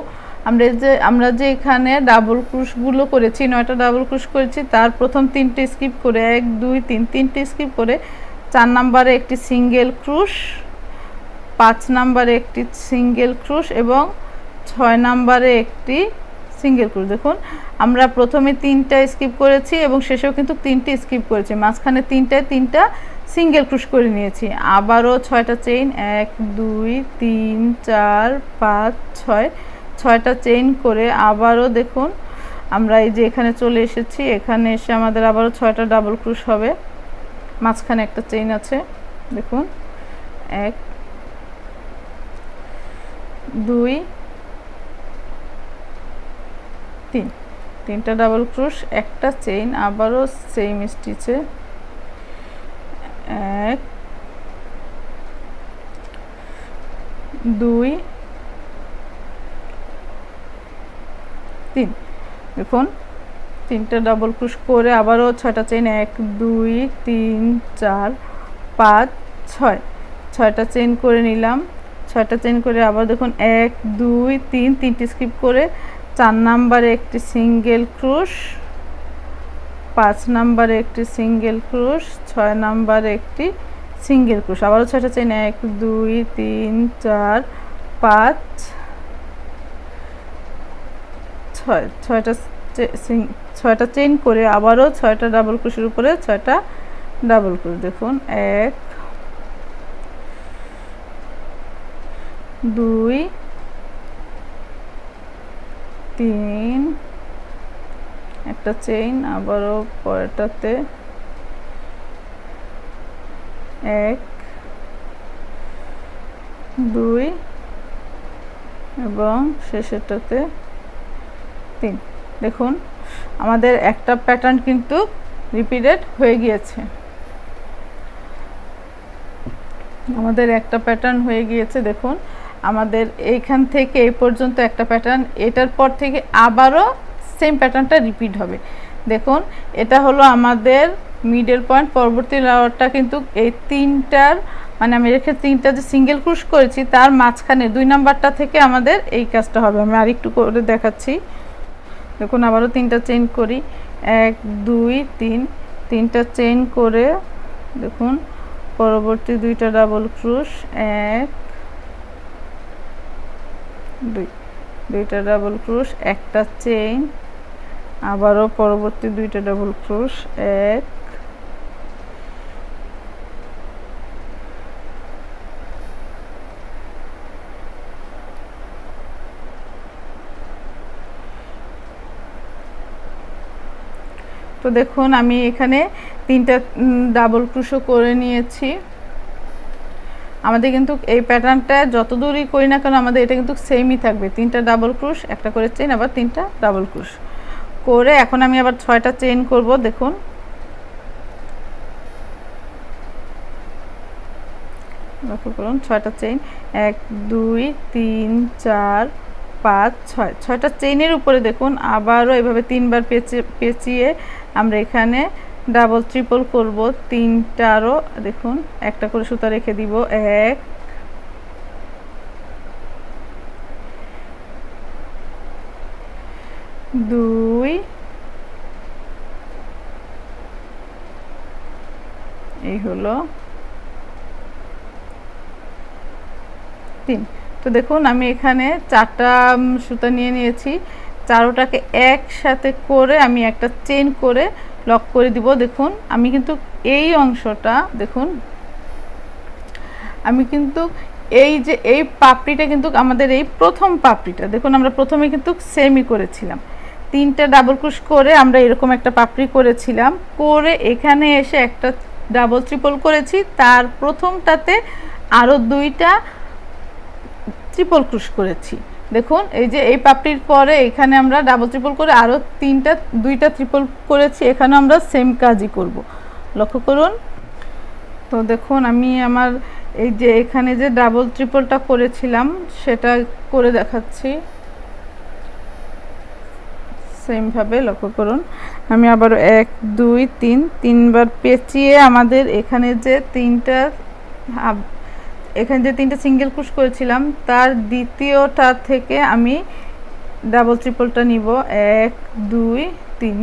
আমরা যে এখানে ডাবল ক্রোশগুলো করেছি, 9টা ডাবল ক্রোশ করেছি, তার প্রথম 3টে স্কিপ করে 1 2 3, 3টে স্কিপ করে 4 নম্বরে একটি সিঙ্গেল ক্রোশ, 5 নম্বরে একটি সিঙ্গেল ক্রোশ এবং 6 নম্বরে একটি সিঙ্গেল ক্রোশ। দেখুন আমরা প্রথমে 3টা স্কিপ করেছি এবং শেষেও কিন্তু 3টে স্কিপ করেছি, মাঝখানে 3টা সিঙ্গেল ক্রোশ করে নিয়েছি। আবারও 6টা চেইন, 1 2 3 4 5 6, 6টা চেইন করে আবারও দেখুন আমরা এই যে এখানে চলে এসেছি, এখানে এসে আমাদের আবারও 6টা ডাবল ক্রোশ হবে, মাঝখানে একটা চেইন আছে। দেখুন 1 2 তিন, তিনটা ডাবল ক্রোশ, একটা চেইন, আবারও সেম স্টিচে 1 2 3। দেখুন তিনটা ডাবল ক্রোশ করে আবারও 6টা চেইন, 1 2 3 4 5 6, 6টা চেইন করে নিলাম। 6টা চেইন করে আবার দেখুন 1 2 3, 3টি স্কিপ করে 4 নম্বরে একটি সিঙ্গেল ক্রোশ, 5 নম্বরে একটি সিঙ্গেল ক্রোশ, 6 নম্বরে একটি সিঙ্গেল ক্রোশ, আবারও 6টা চেইন 1 2 3 4 5 6, 6টা চেইন করে আবারও 6টা ডাবল ক্রোশের উপরে 6টা ডাবল ক্রোশ। দেখুন 1 2 3, একটা চেইন, আবারও পরেরটাতে 1 2 এবং শেষেরটাতে 3। দেখুন আমাদের একটা প্যাটার্ন কিন্তু রিপিটেড হয়ে গিয়েছে, আমাদের একটা প্যাটার্ন হয়ে গিয়েছে। দেখুন আমাদের এইখান থেকে এই পর্যন্ত একটা প্যাটার্ন, এটার পর থেকে আবারও সেম প্যাটার্নটা রিপিট হবে। দেখুন এটা হলো আমাদের মিডল পয়েন্ট। পরবর্তী রাউন্ডটা কিন্তু এই তিনটার মানে আমি রেখে তিনটা যে সিঙ্গেল ক্রোশ করেছি তার মাঝখানে 2 নাম্বারটা থেকে আমাদের এই কাজটা হবে। আমি আরেকটু করে দেখাচ্ছি। দেখুন আবারও 3টা চেইন করি, 1 2 3, 3টা চেইন করে দেখুন পরবর্তী 2টা ডাবল ক্রোশ, 1 2, 2টা ডাবল ক্রোশ, একটা চেইন, আবারও পরবর্তী 2টা ডাবল ক্রোশ, 1 তো দেখুন আমি এখানে 3টা ডাবল ক্রোশও করে নিয়েছি। আমাদের কিন্তু এই প্যাটার্নটা যত দূরই করি না কেন আমাদের এটা কিন্তু সেমই থাকবে, 3টা ডাবল ক্রোশ, একটা করে চেইন, আবার 3টা ডাবল ক্রোশ করে এখন আমি আবার 6টা চেইন করব। দেখুন লক্ষ্য করুন 6টা চেইন, 1 2 3 4 5 6, 6টা চেইনের উপরে দেখুন আবারও এভাবে 3বার পেঁচিয়ে আমরা এখানে ডাবল ট্রিপল করব। 3টারও দেখুন একটা করে সুতা রেখে দিব, 1 2 এই হলো 3। তো দেখুন আমি এখানে 4টা সুতা নিয়ে নিয়েছি, চারোটাকে একসাথে করে আমি একটা চেইন করে লক করে দিব। দেখুন আমি কিন্তু এই অংশটা দেখুন আমি কিন্তু এই যে এই পাপড়িটা কিন্তু আমাদের এই প্রথম পাপড়িটা দেখুন আমরা প্রথমে কিন্তু সেমই করেছিলাম, 3টা ডাবল ক্রোশ করে আমরা এরকম একটা পাপড়ি করেছিলাম, করে এখানে এসে একটা ডাবল ট্রিপল করেছি, তার প্রথমটাতে আরও 2টা ট্রিপল ক্রোশ করেছি। দেখুন এই যে এই পাপড়ির পরে এখানে আমরা ডাবল ট্রিপল করে আরও 2টা ট্রিপল করেছি, এখানে আমরা সেম কাজই করব, লক্ষ্য করুন। তো দেখুন আমি আমার এই যে এখানে যে ডাবল ট্রিপলটা করেছিলাম সেটা করে দেখাচ্ছি সেমভাবে, লক্ষ্য করুন। আমি আবার 1 2 3, 3বার পেঁচিয়ে আমাদের এখানে যে 3টা সিঙ্গেল ক্রোশ করেছিলাম তার দ্বিতীয়টা থেকে আমি ডাবল ট্রিপলটা নিব, 1 2 3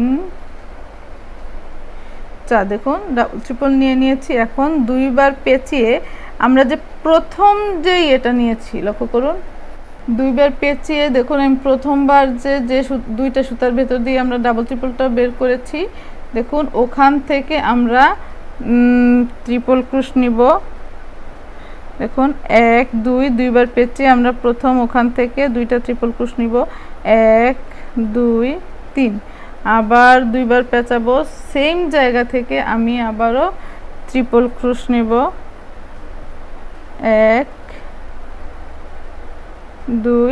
4। দেখুন ডাবল ট্রিপল নিয়ে নিয়েছি। এখন 2বার পেঁচিয়ে আমরা যে প্রথম যে এটা নিয়েছি লক্ষ্য করুন, 2বার পেঁচিয়ে দেখুন আমি প্রথমবার যে 2টা সুতার ভেতর দিয়ে আমরা ডাবল ট্রিপলটা বের করেছি, দেখুন ওখান থেকে আমরা ট্রিপল ক্রোশ নিব। দেখুন 1 2, 2বার পেঁচিয়ে আমরা প্রথম ওখান থেকে 2টা ট্রিপল ক্রোশ নিব, 1 2 3, আবার 2বার পেঁচাবো, সেম জায়গা থেকে আমি আবারও ট্রিপল ক্রোশ নিব, 1 2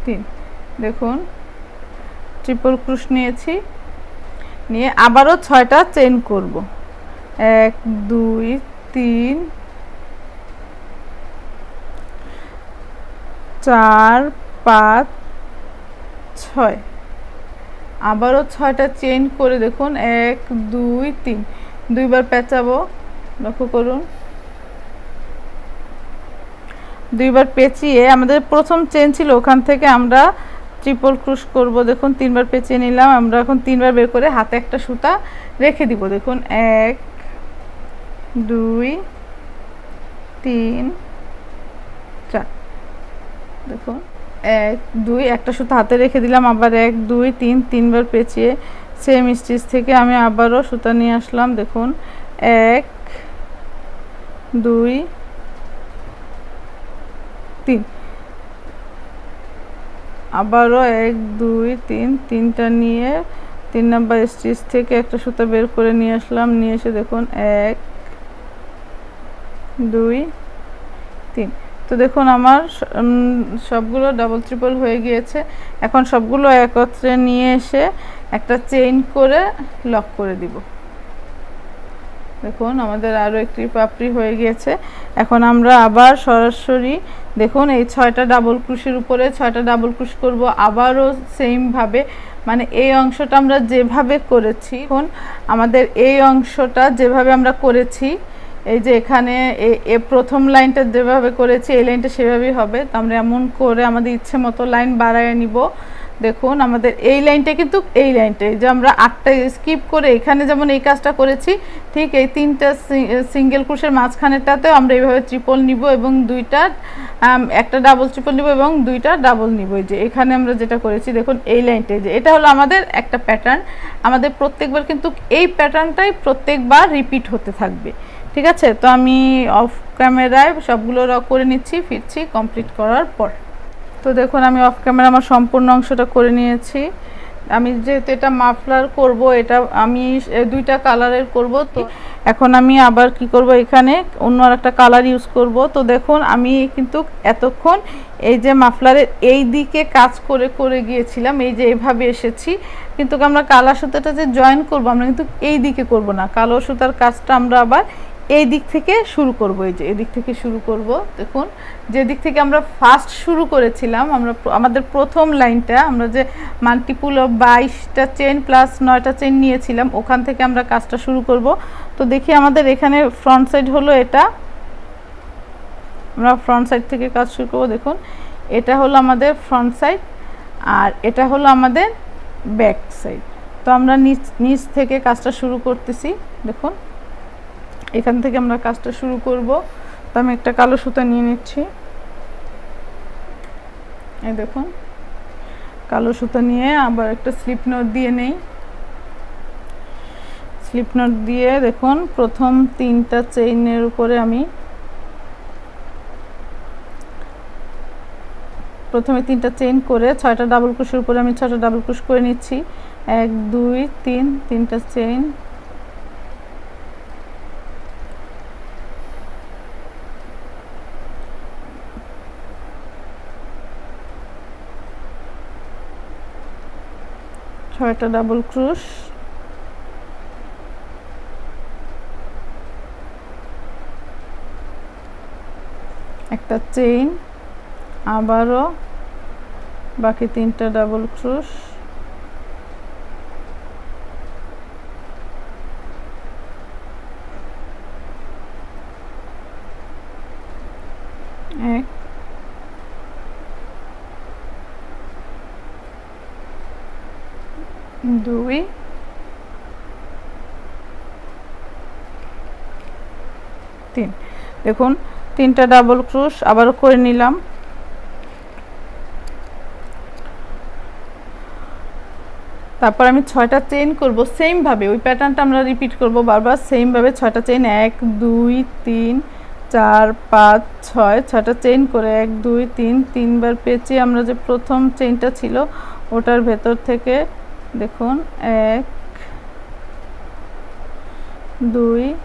3। দেখুন ট্রিপল ক্রুশ নিয়েছি, নিয়ে আবারও 6টা চেইন করব। 1 2 3 4 5 6, আবারও 6টা চেইন করে দেখুন 1 2 3 দুইবার পেঁচাবো, লক্ষ্য করুন। দুইবার পেঁচিয়ে আমাদের প্রথম চেইন ছিল ওখান থেকে আমরা ট্রিপল ক্রুশ করব। দেখুন 3বার পেঁচিয়ে নিলাম, আমরা এখন 3বার বের করে হাতে একটা সুতা রেখে দিব। দেখুন 1 2 3 4, দেখুন 1 2 একটা সুতা হাতে রেখে দিলাম, আবার 1 2 3 3বার পেঁচিয়ে সেম স্টিচ থেকে আমি আবারও সুতা নিয়ে আসলাম। দেখুন 1 2 3, আবারও 1 2 3 তিনটা নিয়ে 3 নাম্বার স্টিচ থেকে একটা সুতা বের করে নিয়ে আসলাম, নিয়ে এসে দেখুন 1 2 3। তো দেখুন আমার সবগুলো ডাবল ট্রিপল হয়ে গিয়েছে। এখন সবগুলো একত্রে নিয়ে এসে একটা চেইন করে লক করে দিব। দেখুন আমাদের আরও একটি পাপড়ি হয়ে গিয়েছে। এখন আমরা আবার সরাসরি দেখুন এই 6টা ডাবল ক্রুশের উপরে 6টা ডাবল ক্রুশ করব, আবারও সেমভাবে, মানে এই অংশটা আমরা যেভাবে করেছি, এখন আমাদের এই অংশটা যেভাবে আমরা করেছি, এই যে এখানে এই প্রথম লাইনটা যেভাবে করেছি এই লাইনটা সেভাবেই হবে। তো আমরা এমন করে আমাদের ইচ্ছে মতো লাইন বাড়ায় নিব। দেখুন আমাদের এই লাইনটা কিন্তু এই লাইনটাই যে আমরা 8টা স্কিপ করে এখানে যেমন এই কাজটা করেছি, ঠিক এই 3টা সিঙ্গেল ক্রুশের মাঝখানেরটাতেও আমরা এইভাবে ট্রিপল নিব এবং একটা ডাবল ট্রিপল নিব এবং 2টা ডাবল নিব। এই যে এখানে আমরা যেটা করেছি দেখুন এই লাইনটাই, যে এটা হলো আমাদের একটা প্যাটার্ন। আমাদের প্রত্যেকবার কিন্তু এই প্যাটার্নটাই প্রত্যেকবার রিপিট হতে থাকবে, ঠিক আছে। তো আমি অফ ক্যামেরায় সবগুলো করে নিচ্ছি, ফিরছি কমপ্লিট করার পর। তো দেখুন আমি অফ ক্যামেরা আমার সম্পূর্ণ অংশটা করে নিয়েছি। আমি যেহেতু এটা মাফলার করব, এটা আমি 2টা কালারের করব, তো এখন আমি আবার কি করব, এখানে অন্য একটা কালার ইউজ করব। তো দেখুন আমি কিন্তু এতক্ষণ এই যে মাফলারের এই দিকে কাজ করে করে গিয়েছিলাম, এই যে এইভাবে এসেছি, কিন্তু আমরা কালো সুতাটা যে জয়েন করব আমরা কিন্তু এই দিকে করব না, কালো সুতার কাজটা আমরা আবার এই দিক থেকে শুরু করব। এই যে এদিক থেকে শুরু করব। দেখুন যে দিক থেকে আমরা ফার্স্ট শুরু করেছিলাম, আমাদের প্রথম লাইনটা আমরা যে মাল্টিপুল অফ 22টা চেইন প্লাস 9টা চেইন নিয়েছিলাম, ওখান থেকে আমরা কাজটা শুরু করব। তো দেখি আমাদের এখানে ফ্রন্ট সাইড হলো এটা, আমরা ফ্রন্ট সাইড থেকে কাজ শুরু করব। দেখুন এটা হলো আমাদের ফ্রন্ট সাইড আর এটা হলো আমাদের ব্যাক সাইড। তো আমরা নিচ থেকে কাজটা শুরু করতেছি। দেখুন এখান থেকে আমরা কাজটা শুরু করব। তো আমি একটা কালো সুতা নিয়ে নিচ্ছি, এই দেখুন কালো সুতা নিয়ে আবার একটা স্লিপ নট দিয়ে নেই। স্লিপ নট দিয়ে দেখুন প্রথম 3টা চেইনের উপরে আমি প্রথমে 3টা চেইন করে 6টা ডাবল ক্রোশের উপরে আমি 6টা ডাবল ক্রোশ করে নিচ্ছি। 1 2 3 3টা চেইন, ছয়টা ডাবল ক্রোশ, একটা চেইন, আবারও বাকি 3টা ডাবল ক্রোশ, এক 2 3। দেখুন 3টা ডাবল ক্রোশ আবারও করে নিলাম। তারপর আমি 6টা চেইন করব সেম ভাবে, ওই প্যাটার্নটা আমরা রিপিট করব বারবার সেম ভাবে। 6টা চেইন 1 2 3 4 5 6, 6টা চেইন করে 1 2 3 3বার পেঁচিয়ে আমরা যে প্রথম চেইনটা ছিল ওটার ভেতর থেকে দেখুন 1 2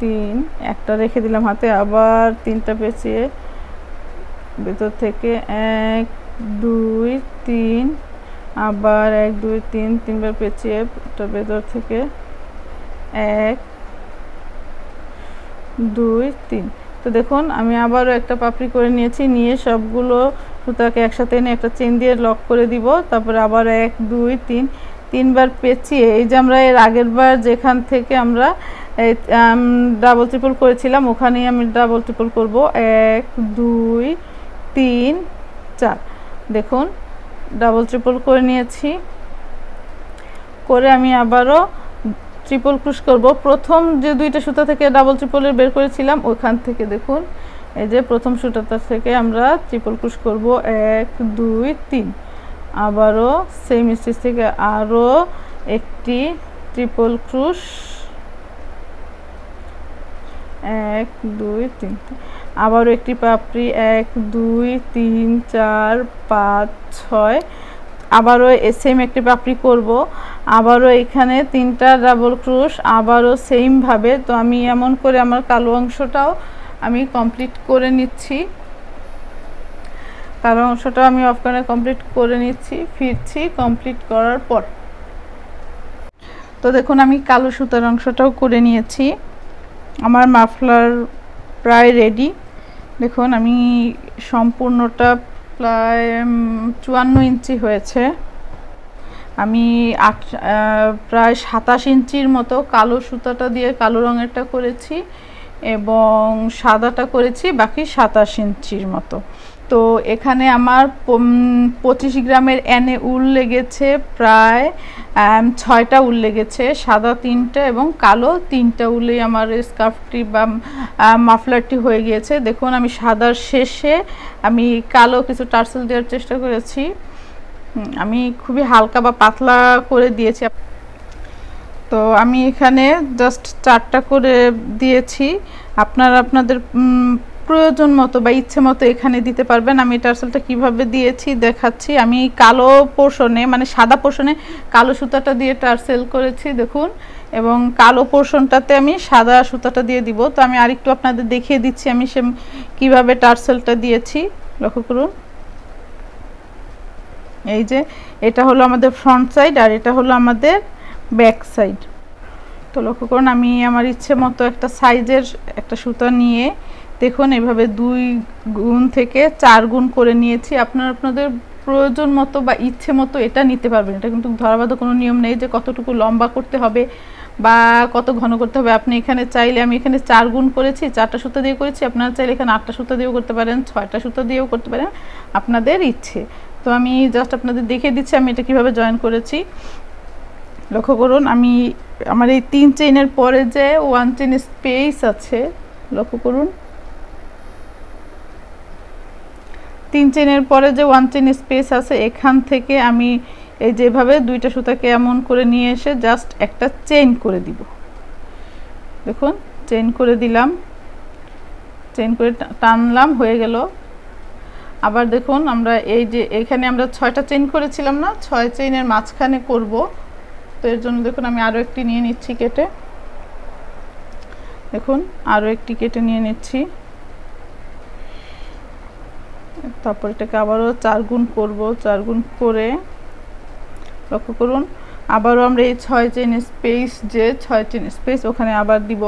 3 একটা রেখে দিলাম হাতে, আবার 3টা পেঁচিয়ে ভেতর থেকে 1 2 3 আবার 1 2 3 তিনবার পেঁচিয়ে এটা ভেতর থেকে 1 2 3। তো দেখুন আমি আবারও একটা পাপড়ি করে নিয়েছি, নিয়ে সবগুলো সুতাকে একসাথে এনে একটা চেন দিয়ে লক করে দিব। তারপরে আবার 1 2 3 তিনবার পেঁচিয়ে এই যে আমরা এর আগের বার যেখান থেকে আমরা ডাবল ট্রিপল করেছিলাম ওখানেই আমি ডাবল ট্রিপল করব। 1 2 3 4 দেখুন ডাবল ট্রিপল করে নিয়েছি। করে আমি আবারও ট্রিপল ক্রুশ করব। প্রথম যে দুইটা সুতা থেকে ডাবল ট্রিপলের বের করেছিলাম ওখান থেকে দেখুন এই যে প্রথম সুতাটা থেকে আমরা ট্রিপল ক্রুশ করব 1 2 3। আবারও সেম স্টিচ থেকে আরও একটি ট্রিপল ক্রুশ 1 2 3। আবারও একটি পাপড়ি 1 2 3 4 5 6। আবারও সেম একটি পাপড়ি করব। আবারও এখানে তিনটা ডাবল ক্রুশ আবারও সেম ভাবে। তো আমি এমন করে আমার কালো অংশটাও আমি কমপ্লিট করে নিচ্ছি। কালো অংশটাও আমি অফ ক্যামেরা কমপ্লিট করে নিচ্ছি। ফিরছি কমপ্লিট করার পর। তো দেখুন আমি কালো সুতার অংশটাও করে নিয়েছি। আমার মাফলার প্রায় রেডি। দেখুন আমি সম্পূর্ণটা প্রায় 54 ইঞ্চি হয়েছে। আমি প্রায় 27 ইঞ্চির মতো কালো সুতাটা দিয়ে কালো রঙেরটা করেছি এবং সাদাটা করেছি বাকি 27 ইঞ্চির মতো। তো এখানে আমার 25 গ্রামের এনে উল লেগেছে প্রায় 6টা উল লেগেছে, সাদা 3টা এবং কালো 3টা উলেই আমার স্কার্ফটি বা মাফলারটি হয়ে গিয়েছে। দেখুন আমি সাদার শেষে আমি কালো কিছু টার্সেল দেওয়ার চেষ্টা করেছি। আমি খুবই হালকা বা পাতলা করে দিয়েছি। তো আমি এখানে জাস্ট 4টা করে দিয়েছি। আপনারা আপনাদের প্রয়োজন মতো বা ইচ্ছে মতো এখানে দিতে পারবেন। আমি টার্সেলটা কিভাবে দিয়েছি দেখাচ্ছি। আমি কালো পোর্শনে মানে সাদা পোর্শনে কালো সুতাটা দিয়ে টার্সেল করেছি দেখুন, এবং কালো পোর্শনটাতে আমি সাদা সুতাটা দিয়ে দিব। তো আমি আরেকটু আপনাদের দেখিয়ে দিচ্ছি আমি কিভাবে টার্সেলটা দিয়েছি। লক্ষ্য করুন এই যে এটা হলো আমাদের ফ্রন্ট সাইড আর এটা হলো আমাদের ব্যাক সাইড। তো লক্ষ্য করুন আমি আমার ইচ্ছে মতো একটা সাইজের একটা সুতা নিয়ে দেখুন এভাবে 2 গুণ থেকে 4 গুণ করে নিয়েছি। আপনারা আপনাদের প্রয়োজন মতো বা ইচ্ছে মতো এটা নিতে পারবেন। এটা কিন্তু ধরাবাঁধা কোনো নিয়ম নেই যে কতটুকু লম্বা করতে হবে বা কত ঘন করতে হবে। আপনি এখানে চাইলে আমি এখানে 4 গুণ করেছি, 4টা সুতা দিয়ে করেছি। আপনারা চাইলে এখানে 8টা সুতা দিয়েও করতে পারেন, 6টা সুতা দিয়েও করতে পারেন, আপনাদের ইচ্ছে। তো আমি জাস্ট আপনাদের দেখিয়ে দিচ্ছি আমি এটা কিভাবে জয়েন করেছি। লক্ষ্য করুন আমি আমার এই 3 চেইনের পরে যে 1 চেইন স্পেস আছে, লক্ষ্য করুন 3 চেইনের পরে যে 1 চেইন স্পেস আছে এখান থেকে আমি এই যেভাবে 2টা সুতাকে এমন করে নিয়ে এসে জাস্ট একটা চেইন করে দিব। দেখুন চেইন করে দিলাম, চেইন করে টানলাম, হয়ে গেল। আবার দেখুন আমরা এই যে এখানে আমরা 6টা চেইন করেছিলাম না, 6 চেইনের মাঝখানে করব। তো এর জন্য দেখুন আমি আরও একটি নিয়ে নিচ্ছি কেটে। দেখুন আরও একটি কেটে নিয়ে নিচ্ছি। তারপর এটাকে আবারও 4 গুণ করব। 4 গুণ করে লক্ষ্য করুন আবারও আমরা এই 6 চেইন স্পেস যে 6 চেইন স্পেস ওখানে আবার দিব।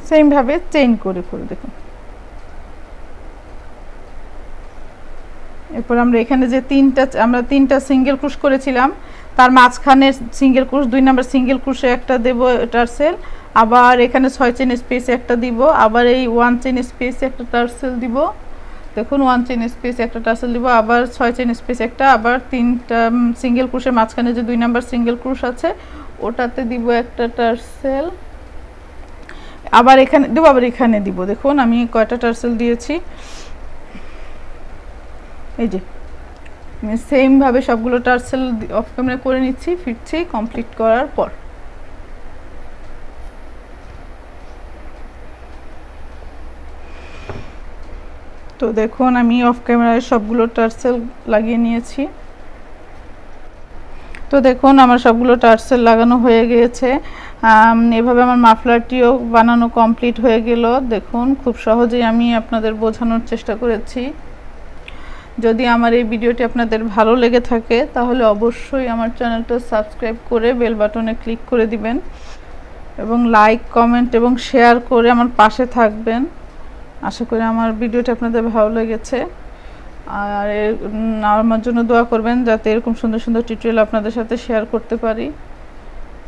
সেম ভাবে চেইন করে করে দেখুন। এরপর আমরা এখানে যে আমরা তিনটা সিঙ্গেল ক্রুশ করেছিলাম তার মাঝখানে সিঙ্গেল ক্রুশ 2 নাম্বার সিঙ্গেল ক্রুশে একটা দেব টার্সেল, আবার এখানে 6 চেইন স্পেসে একটা দিব, আবার এই 1 চেইন স্পেসে একটা টার্সেল দিব। দেখুন 1 চেইন স্পেসে একটা টার্সেল দিব, আবার 6 চেইন স্পেসে একটা, আবার 3টা সিঙ্গেল ক্রুশের মাঝখানে যে 2 নাম্বার সিঙ্গেল ক্রুশ আছে ওটাতে দিব একটা টার্সেল, আবার এখানে দেব, আবার এখানে দিব। দেখুন আমি কয়টা টার্সেল দিয়েছি, এই যে আমি সেম ভাবে সবগুলো টার্সেল অফ ক্যামেরা করে নিচ্ছি। ফিরছি কমপ্লিট করার পর। তো দেখুন আমি অফ ক্যামেরায় সবগুলো টার্সেল লাগিয়ে নিয়েছি। তো তো দেখুন আমার সবগুলো টার্সেল লাগানো হয়ে গিয়েছে। এভাবে আমার মাফলারটিও বানানো কমপ্লিট হয়ে গেল। দেখুন খুব সহজেই আমি আপনাদের বোঝানোর চেষ্টা করেছি। যদি আমার এই ভিডিওটি আপনাদের ভালো লেগে থাকে তাহলে অবশ্যই আমার চ্যানেলটা সাবস্ক্রাইব করে বেল বাটনে ক্লিক করে দিবেন এবং লাইক, কমেন্ট এবং শেয়ার করে আমার পাশে থাকবেন। আশা করি আমার ভিডিওটি আপনাদের ভালো লেগেছে। আর আমার জন্য দোয়া করবেন যাতে এরকম সুন্দর সুন্দর টিউটোরিয়াল আপনাদের সাথে শেয়ার করতে পারি।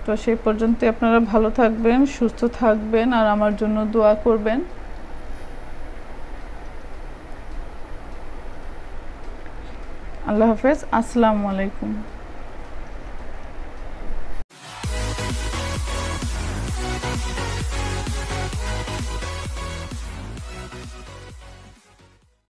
তো সেই পর্যন্ত আপনারা ভালো থাকবেন, সুস্থ থাকবেন আর আমার জন্য দোয়া করবেন। আল্লাহ হাফেজ, আসসালামু আলাইকুম।